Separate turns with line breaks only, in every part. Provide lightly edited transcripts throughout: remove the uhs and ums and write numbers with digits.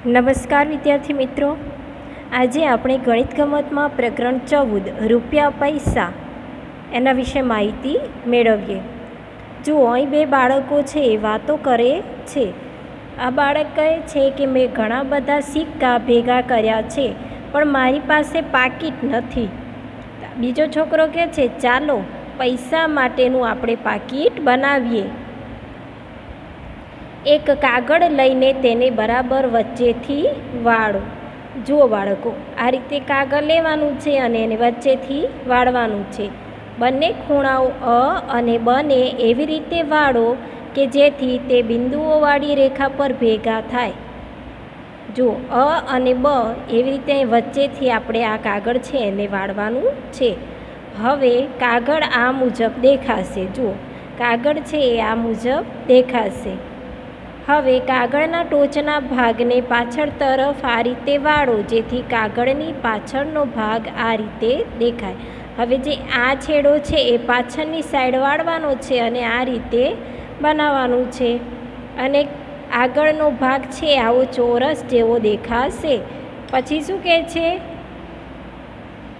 નમસ્કાર વિદ્યાર્થી મિત્રો, આજે આપણે ગણિત ગમતમાં પ્રકરણ 14 રૂપિયા પૈસા એના વિશે માહિતી મેળવીએ. જુઓ, અહીં બે બાળકો છે એ વાતો કરે છે. આ બાળક કહે છે કે મેં ઘણા બધા સિક્કા ભેગા કર્યા છે પણ મારી પાસે પાકીટ નથી. બીજો છોકરો કહે છે ચાલો પૈસા માટેનું આપણે પાકીટ બનાવીએ. એક કાગળ લઈને તેને બરાબર વચ્ચેથી વાળો. જુઓ બાળકો, આ રીતે કાગળ લેવાનું છે અને એને વચ્ચેથી વાળવાનું છે. બંને ખૂણાઓ અ અને બને એવી રીતે વાળો કે જેથી તે બિંદુઓવાળી રેખા પર ભેગા થાય. જુઓ, અ અને બ એવી રીતે વચ્ચેથી આપણે આ કાગળ છે એને વાળવાનું છે. હવે કાગળ આ મુજબ દેખાશે. જુઓ, કાગળ છે એ આ મુજબ દેખાશે. હવે કાગળના ટોચના ભાગને પાછળ તરફ આ રીતે વાળો જેથી કાગળની પાછળનો ભાગ આ રીતે દેખાય. હવે જે આ છેડો છે એ પાછળની સાઈડ વાળવાનો છે અને આ રીતે બનાવવાનું છે. અને આગળનો ભાગ છે આવો ચોરસ જેવો દેખાશે. પછી શું કહે છે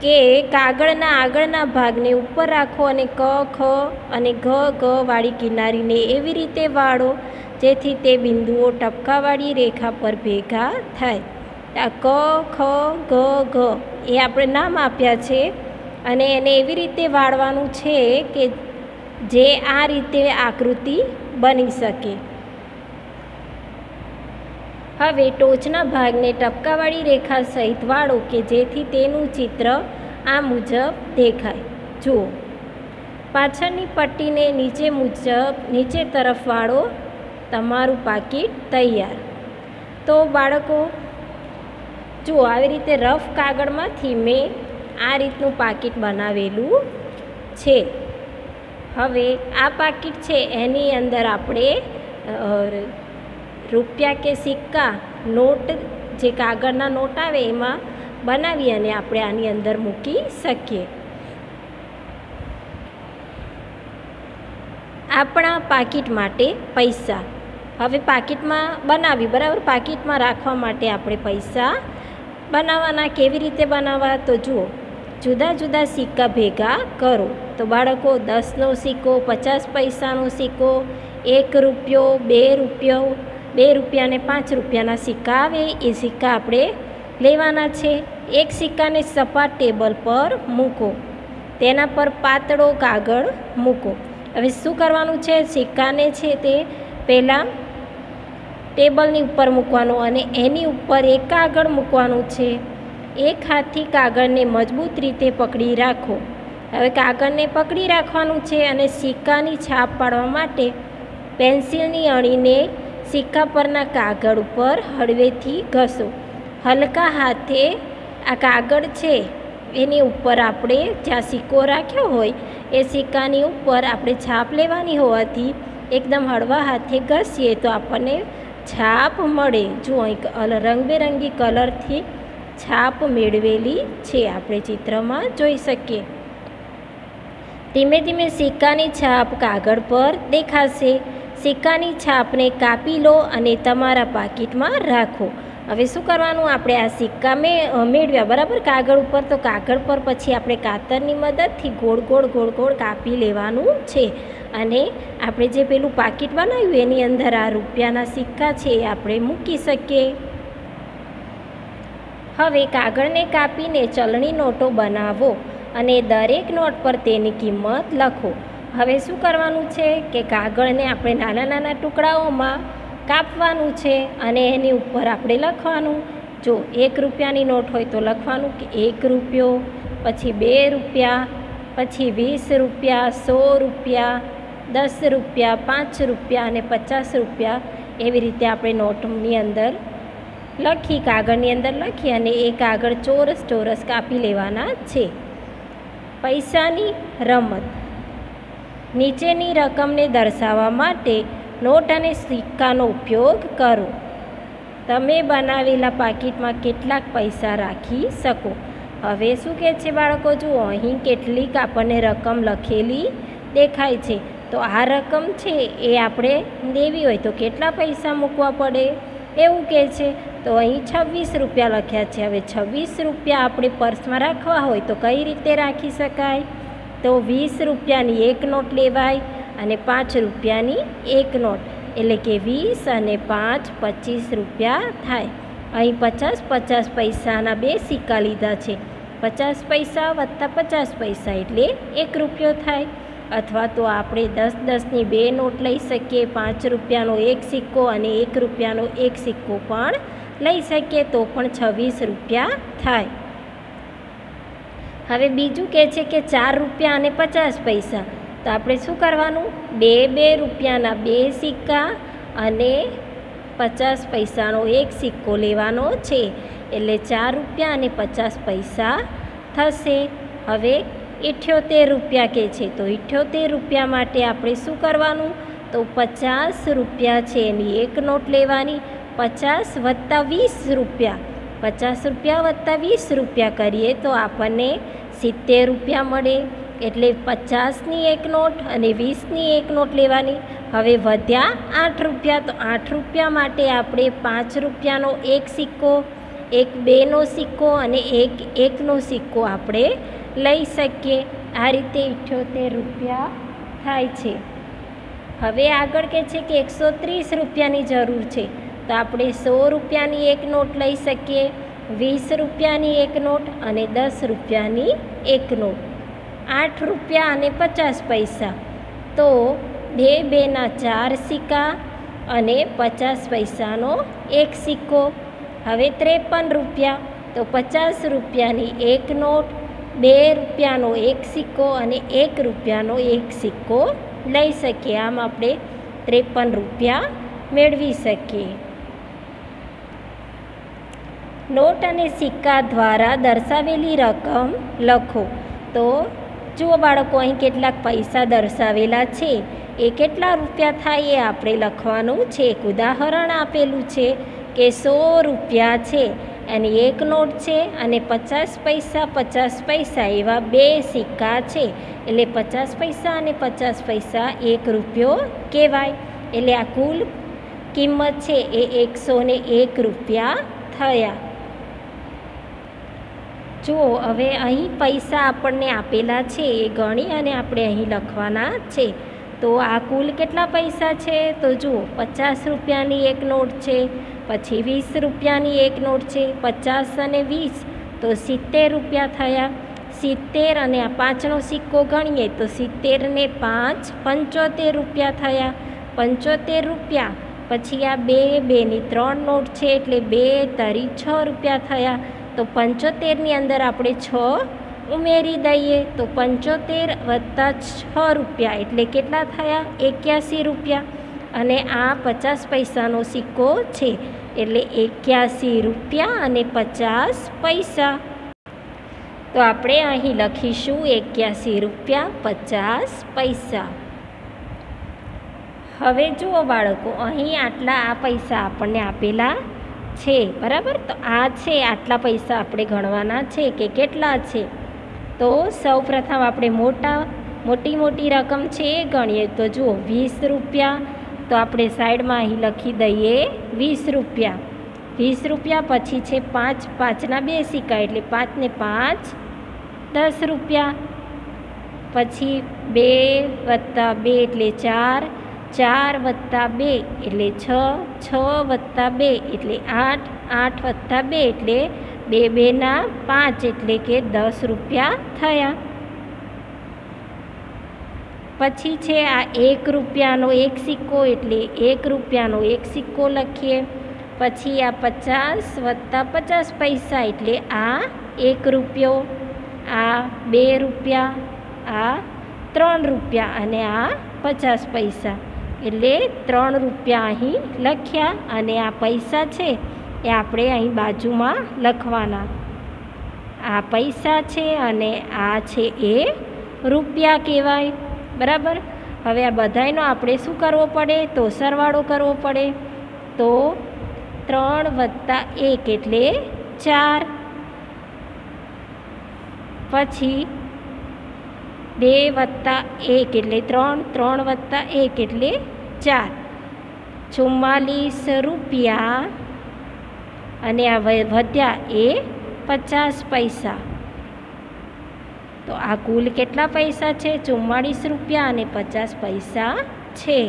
કે કાગળના આગળના ભાગને ઉપર રાખો અને ક ખ અને ઘ વાળી કિનારીને એવી રીતે વાળો જેથી તે બિંદુઓ ટપકાવાળી રેખા પર ભેગા થાય. આ ક ખ ઘ એ આપણે નામ આપ્યા છે અને એને એવી રીતે વાળવાનું છે કે જે આ રીતે આકૃતિ બની શકે. હવે ટોચના ભાગને ટપકાવાળી રેખા સહિત વાળો કે જેથી તેનું ચિત્ર આ મુજબ દેખાય. જુઓ, પાછળની પટ્ટીને નીચે તરફ વાળો. તમારું પાકીટ તૈયાર. તો બાળકો જુઓ, આવી રીતે રફ કાગળમાંથી મેં આ રીતનું પાકીટ બનાવેલું છે. હવે આ પાકીટ છે એની અંદર આપણે રૂપિયા કે સિક્કા નોટ જે કાગળના નોટ આવે એમાં બનાવી અને આપણે આની અંદર મૂકી શકીએ. આપણા પાકીટ માટે પૈસા. હવે પાકીટમાં બનાવી બરાબર. પાકીટમાં રાખવા માટે આપણે પૈસા બનાવવાના. કેવી રીતે બનાવવા? તો જુઓ, જુદા જુદા સિક્કા ભેગા કરો. તો બાળકો 10નો સિક્કો, 50 પૈસાનો સિક્કો, 1 રૂપિયો, 2 રૂપિયો, 2 રૂપિયા અને 5 રૂપિયાના સિક્કા આવે એ સિક્કા આપણે લેવાના છે. એક સિક્કાને સપાટ ટેબલ પર મૂકો, તેના પર પાતળો કાગળ મૂકો. હવે શું કરવાનું છે? સિક્કાને છે તે પહેલાં ટેબલની ઉપર મૂકવાનું અને એની ઉપર એક કાગળ મૂકવાનું છે. એક હાથથી કાગળને મજબૂત રીતે પકડી રાખો. હવે કાગળને પકડી રાખવાનું છે અને સિક્કાની છાપ પાડવા માટે પેન્સિલની અણીને સિક્કા પરના કાગળ ઉપર હળવેથી ઘસો. હલકા હાથે આ કાગળ છે એની ઉપર આપણે જ્યાં સિક્કો રાખ્યો હોય એ સિક્કાની ઉપર આપણે છાપ લેવાની હોવાથી એકદમ હળવા હાથે ઘસીએ તો આપણને છાપ મળે. જો અહીં રંગબેરંગી કલરથી છાપ મેળવેલી છે આપણે ચિત્રમાં જોઈ શકીએ. ધીમે ધીમે સિક્કાની છાપ કાગળ પર દેખાશે. સિક્કાની છાપને કાપી લો અને તમારા પાકીટમાં રાખો. હવે શું કરવાનું? આપણે આ સિક્કા મેળવ્યા બરાબર કાગળ ઉપર. તો કાગળ પર પછી આપણે કાતરની મદદથી ગોળ ગોળ કાપી લેવાનું છે અને આપણે જે પેલું પાકીટ બનાવ્યું એની અંદર આ રૂપિયાના સિક્કા છે એ આપણે મૂકી શકીએ. હવે કાગળને કાપીને ચલણી નોટો બનાવો અને દરેક નોટ પર તેની કિંમત લખો. હવે શું કરવાનું છે કે કાગળને આપણે નાના નાના ટુકડાઓમાં કાપવાનું છે અને એની ઉપર આપણે લખવાનું. જો 1 રૂપિયાની નોટ હોય તો લખવાનું કે 1 રૂપિયો, પછી 2 રૂપિયા, પછી 20 રૂપિયા, 100 રૂપિયા, 10 રૂપિયા, 5 રૂપિયા અને 50 રૂપિયા. એવી રીતે આપણે નોટની અંદર લખી કાગળની અંદર લખી અને એ કાગળ ચોરસ કાપી લેવાના છે. પૈસાની રમત. નીચેની રકમને દર્શાવવા માટે નોટ અને સિક્કાનો ઉપયોગ કરો. તમે બનાવેલા પાકીટમાં કેટલાક પૈસા રાખી શકો. હવે શું કહે છે બાળકો? જુઓ, અહીં કેટલીક આપણને રકમ લખેલી દેખાય છે. તો આ રકમ છે એ આપણે દેવી હોય તો કેટલા પૈસા મૂકવા પડે? એવું કહે છે. તો અહીં 26 રૂપિયા લખ્યા છે. હવે 26 રૂપિયા આપણે પર્સમાં રાખવા હોય તો કઈ રીતે રાખી શકાય? તો 20 રૂપિયાની એક નોટ લેવાય અને 5 રૂપિયાની એક નોટ, એટલે કે 20 અને 5 25 રૂપિયા થાય. અહીં 50 પૈસાના બે સિક્કા લીધા છે. 50 પૈસા વત્તા 50 પૈસા એટલે 1 રૂપિયો થાય. અથવા તો આપણે 10-10ની બે નોટ લઈ શકીએ. 5 રૂપિયાનો એક સિક્કો અને 1 રૂપિયાનો એક સિક્કો પણ લઈ શકીએ તો પણ 26 રૂપિયા થાય. હવે બીજું કહે છે કે 4 રૂપિયા અને 50 પૈસા. તો આપણે શું કરવાનું? 2 રૂપિયાના બે સિક્કા અને 50 પૈસાનો એક સિક્કો લેવાનો છે, એટલે 4 રૂપિયા અને 50 પૈસા થશે. હવે 78 રૂપિયા કહે છે. તો 78 રૂપિયા માટે આપણે શું કરવાનું? તો 50 રૂપિયા છે એની એક નોટ લેવાની. 50 વત્તા 20 રૂપિયા, 50 રૂપિયા વત્તા 20 રૂપિયા કરીએ તો આપણને 70 રૂપિયા મળે. એટલે 50ની એક નોટ અને 20ની એક નોટ લેવાની. હવે વધ્યા 8 રૂપિયા. તો 8 રૂપિયા માટે આપણે 5 રૂપિયાનો એક સિક્કો, એક 2નો સિક્કો અને એક 1નો સિક્કો આપણે લઈ શકીએ. આ રીતે 78 રૂપિયા થાય છે. હવે આગળ કહે છે કે 130 રૂપિયાની જરૂર છે. તો આપણે 100 રૂપિયાની એક નોટ લઈ શકીએ, 20 રૂપિયાની એક નોટ અને 10 રૂપિયાની એક નોટ. 8 રૂપિયા અને 50 પૈસા. તો 2 ના 4 સિક્કા અને 50 પૈસાનો એક સિક્કો. હવે 53 રૂપિયા. તો 50 રૂપિયાની એક નોટ, 2 રૂપિયાનો એક સિક્કો અને 1 રૂપિયાનો એક સિક્કો લઈ શકીએ. આમ આપણે 53 રૂપિયા મેળવી શકીએ. નોટ અને સિક્કા દ્વારા દર્શાવેલી રકમ લખો. તો જુઓ બાળકો, અહીં કેટલાક પૈસા દર્શાવેલા છે. એ કેટલા રૂપિયા થાય એ આપણે લખવાનું છે. એક ઉદાહરણ આપેલું છે કે 100 રૂપિયા છે એની એક નોટ છે અને 50 પૈસા એવા બે સિક્કા છે. એટલે 50 પૈસા અને 50 પૈસા 1 રૂપિયો કહેવાય. એટલે આ કુલ કિંમત છે એ 101 રૂપિયા થયા. જુઓ, હવે અહીં પૈસા આપણને આપેલા છે એ ગણી અને આપણે અહીં લખવાના છે. તો આ કુલ કેટલા પૈસા છે? તો જુઓ, 50 રૂપિયાની એક નોટ છે, પછી 20 રૂપિયાની એક નોટ છે. 50 અને 20 તો 70 રૂપિયા થયા. 70 અને આ 5નો સિક્કો ગણીએ તો 70 ને 5 75 રૂપિયા થયા. 75 રૂપિયા પછી આ 2ની 3 નોટ છે એટલે 2 તરી 6 રૂપિયા થયા. તો 75ની અંદર આપણે 6 ઉમેરી દઈએ તો 75 વત્તા 6 રૂપિયા એટલે કેટલા થયા? 81 રૂપિયા. અને આ 50 પૈસાનો સિક્કો છે એટલે 81 રૂપિયા અને 50 પૈસા. તો આપણે અહીં લખીશું 81 રૂપિયા 50 પૈસા. હવે જુઓ બાળકો, અહીં આટલા આ પૈસા આપણને આપેલા છે, બરાબર? તો આ છે આટલા પૈસા આપણે ગણવાના છે કે કેટલા છે. તો સૌપ્રથમ આપણે મોટી રકમ છે એ ગણીએ. તો જુઓ, 20 રૂપિયા. તો આપણે સાઈડમાં અહીં લખી દઈએ 20 રૂપિયા. 20 રૂપિયા પછી છે 5ના બે સિક્કા એટલે 5 ને 5 10 રૂપિયા. પછી 2 વત્તા 2 એટલે 4, 4 વત્તા 2 એટલે 6, 6 વત્તા 2 એટલે 8, 8 વત્તા 2 એટલે 2 ના 5 એટલે કે 10 રૂપિયા થયા. પછી છે આ 1 રૂપિયાનો એક સિક્કો એટલે 1 રૂપિયાનો એક સિક્કો લખીએ. પછી આ 50 વત્તા 50 પૈસા એટલે આ 1 રૂપિયો, આ 2 રૂપિયા, આ 3 રૂપિયા અને આ 50 પૈસા એટલે 3 રૂપિયા અહીં લખ્યા. અને આ પૈસા છે એ આપણે અહીં બાજુમાં લખવાના. આ પૈસા છે અને આ છે એ રૂપિયા કહેવાય, બરાબર? હવે આ બધાયનો આપણે શું કરવો પડે? તો સરવાળો કરવો પડે. તો 3 વત્તા 1 એટલે 4. પછી 2 વત્તા 1 એટલે 3, 3 વત્તા 1 એટલે 4. 44 રૂપિયા અને આ વધ્યા એ 50 પૈસા. તો આ કુલ કેટલા પૈસા છે? 44 રૂપિયા અને 50 પૈસા છે.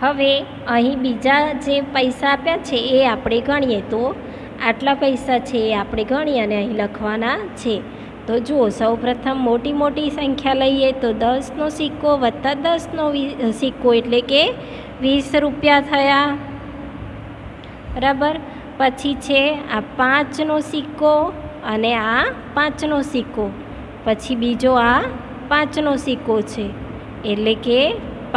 હવે અહીં બીજા જે પૈસા આપ્યા છે એ આપણે ગણીએ. તો આટલા પૈસા છે એ આપણે ગણીએ અને અહીં લખવાના છે. તો જુઓ, સૌપ્રથમ મોટી સંખ્યા લઈએ તો 10નો સિક્કો વત્તા 10નો સિક્કો એટલે કે 20 રૂપિયા થયા. બરાબર. પછી છે આ 5નો સિક્કો અને આ 5નો સિક્કો. પછી બીજો આ 5નો સિક્કો છે એટલે કે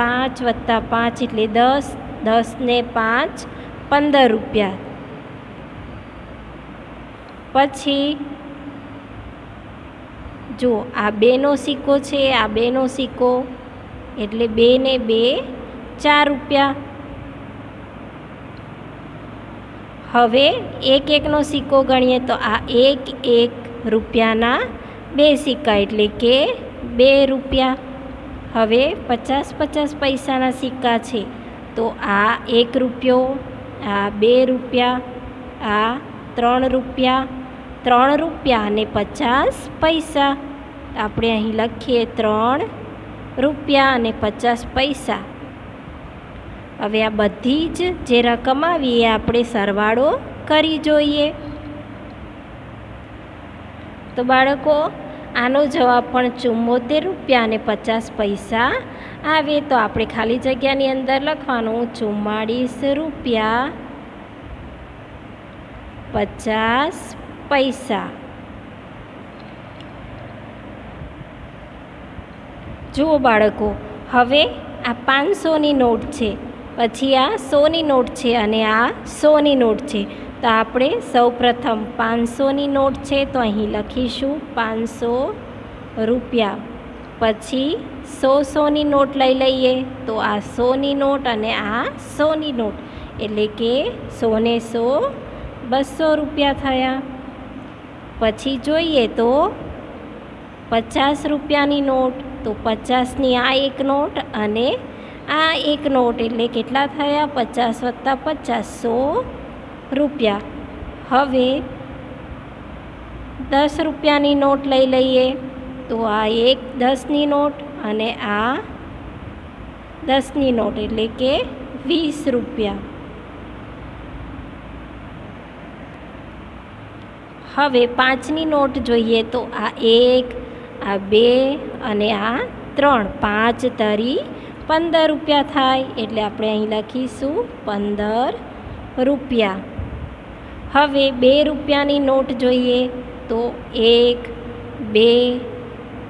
5 વત્તા 5 એટલે 10. 10 ને 5 15 રૂપિયા. પછી જો આ 2નો સિક્કો છે, આ 2નો સિક્કો એટલે 2 ને 2 4 રૂપિયા. હવે 1-1નો સિક્કો ગણીએ તો આ 1 રૂપિયાના 2 સિક્કા એટલે કે 2 રૂપિયા. હવે 50 પૈસાના સિક્કા છે તો આ 1 રૂપિયો, આ 2 રૂપિયા, આ 3 રૂપિયા. 3 રૂપિયા અને 50 પૈસા. આપણે અહીં લખીએ 3 રૂપિયા અને 50 પૈસા. હવે આ બધી જ જે રકમ આવી એ આપણે સરવાળો કરી જોઈએ. તો બાળકો, આનો જવાબ પણ 74 રૂપિયા અને 50 પૈસા આવે. તો આપણે ખાલી જગ્યાની અંદર લખવાનું 44 રૂપિયા 50 પૈસા. જુઓ બાળકો, હવે આ 500ની નોટ છે, પછી આ 100ની નોટ છે અને આ 100ની નોટ છે. તો આપણે સૌપ્રથમ 500ની નોટ છે તો અહીં લખીશું 500 રૂપિયા. પછી 100ની નોટ લઈ લઈએ તો આ 100ની નોટ અને આ 100ની નોટ એટલે કે 100 ને 100 200 રૂપિયા થયા. પછી જોઈએ તો 50 રૂપિયાની નોટ, તો 50ની આ એક નોટ અને આ એક નોટ એટલે કેટલા થયા? 50 વત્તા 50 100 રૂપિયા. હવે 10 રૂપિયાની નોટ લઈ લઈએ તો આ એક 10ની નોટ અને આ 10ની નોટ એટલે કે 20 રૂપિયા. હવે 5ની નોટ જોઈએ તો આ 1, આ 2 અને આ 3. 5 તરી 15 રૂપિયા થાય એટલે આપણે અહીં લખીશું 15 રૂપિયા. હવે 2 રૂપિયાની નોટ જોઈએ તો 1, 2,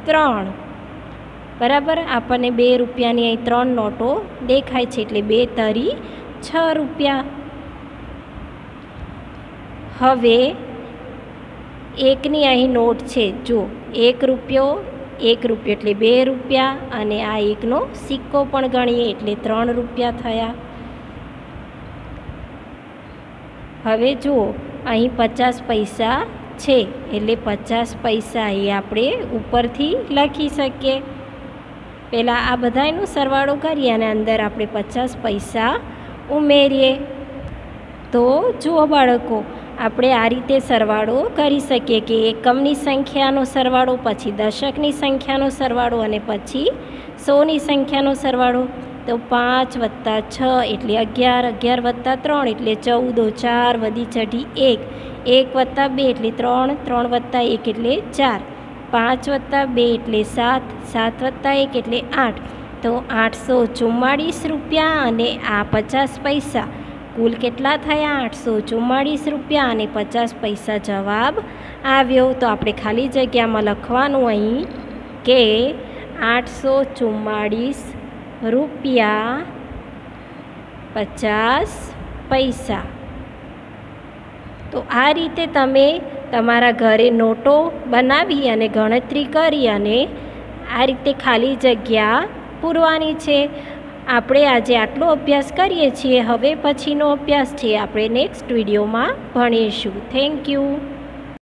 3. બરાબર. આપણને 2 રૂપિયાની અહીં 3 નોટો દેખાય છે એટલે 2 તરી 6 રૂપિયા. હવે 1ની અહીં નોટ છે, જો 1 રૂપિયો એટલે 2 રૂપિયા અને આ 1નો સિક્કો પણ ગણીએ એટલે 3 રૂપિયા થયા. હવે જુઓ, અહીં 50 પૈસા છે એટલે 50 પૈસા એ આપણે ઉપરથી લખી શકીએ. પહેલાં આ બધાનો સરવાળો કરીએ અને અંદર આપણે 50 પૈસા ઉમેરીએ. તો જુઓ બાળકો, આપણે આ રીતે સરવાળો કરી શકીએ કે એકમની સંખ્યાનો સરવાળો, પછી દશકની સંખ્યાનો સરવાળો અને પછી 100ની સંખ્યાનો સરવાળો. તો 5 વત્તા 6 એટલે 11, 11 વત્તા 3 એટલે 14, 4 વધી ચઢી 1, 1 વત્તા 2 એટલે 3, 3 વત્તા 1 એટલે 4, 5 વત્તા 2 એટલે 7, 7 વત્તા 1 એટલે 8. તો 844 રૂપિયા અને આ 50 પૈસા. કુલ કેટલા થયા? 844 રૂપિયા અને 50 પૈસા જવાબ આવ્યો. તો આપણે ખાલી જગ્યામાં લખવાનું અહીં કે 844 રૂપિયા 50 પૈસા. તો આ રીતે તમે તમારા ઘરે નોટો બનાવી અને ગણતરી કરી અને આ રીતે ખાલી જગ્યા પૂરવાની છે. આપણે આજે આટલો અભ્યાસ કરીએ છીએ. હવે પછીનો અભ્યાસ છે આપણે નેક્સ્ટ વિડીયોમાં ભણીશું. Thank you.